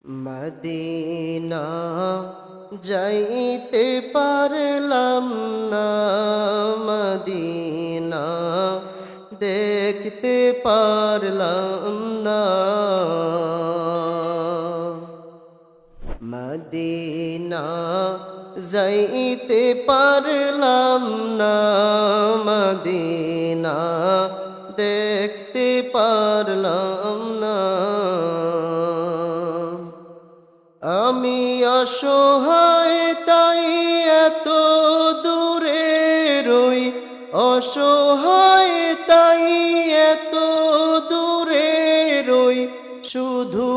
Medina যাইতে পারলাম না, মদিনা দেখতে পারলাম না। মদিনা যাইতে পারলাম না, মদিনা দেখতে পারলাম না। আমি অসহায় তাই এত দূরে রই, অসহায় তাই এত দূরে রই, শুধু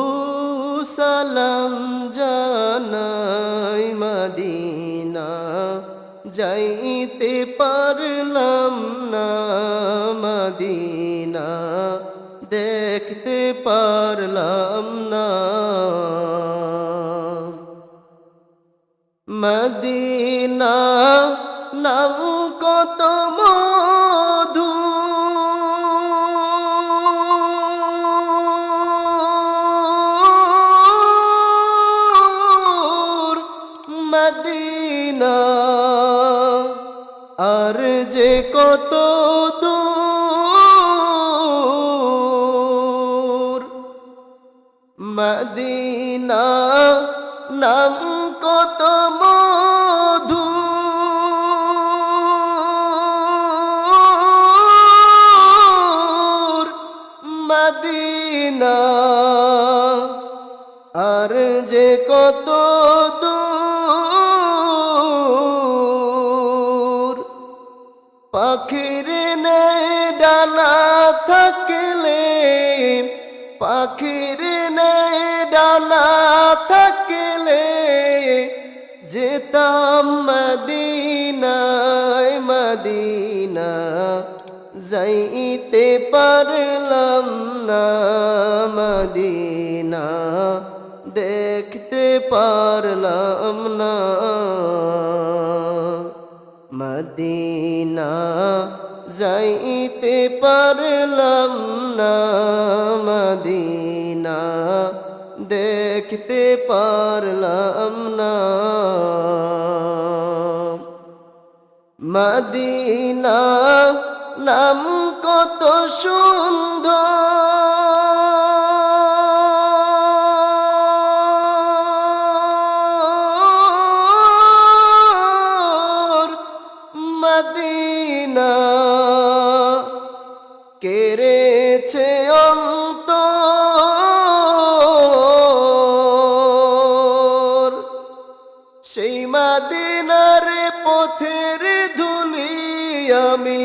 সালাম জানাই। মদিনা যাইতে পারলাম না, মদিনা দেখতে পারলাম না। মদিনা নাম কত মধু, মদিনা আর যে কত দূর। মদিনা নাম কত মধু, মদিনা আর যে কত দূর। পাখির নেই ডানা থাকলে, পাখির নেই ডানা থাকলে যেতাম মদিনায়। মদিনা যাইতে পারলাম না, মদিনা দেখতে পারলাম না। মদিনা যাইতে পারলাম না, মদিনা দেখতে পারলাম না। মদিনা নাম কত সুন্দর, মদিনা কেড়েছে অন্তর। সেই মদিনার পথের ধুলি আমি,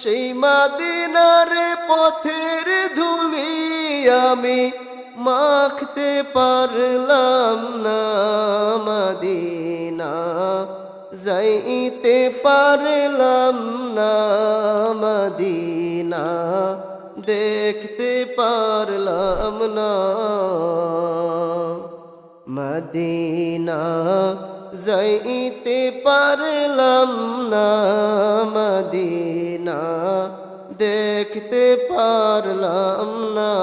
সেই মদিনার পথের ধুলি আমি মাখতে পারলাম না। মদিনা যাইতে পারলাম না, মদিনা দেখতে পারলাম না। মদিনা যাইতে পারলাম না, মদিনা দেখতে পারলাম না।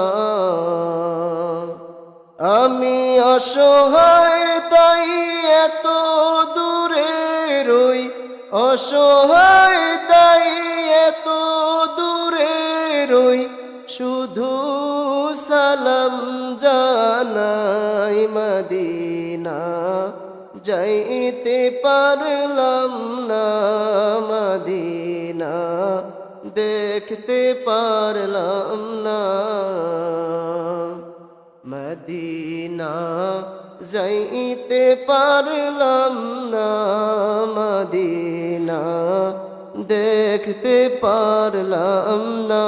আমি অসহায় তাই এত দূরে রই, অসহায় তাই এত দূরে রই, শুধু সালাম জানাই। মদিনা যাইতে পারলাম না, মদিনা দেখতে পারলাম না। মদিনা যাইতে পারলাম না, মদিনা দেখতে পারলাম না।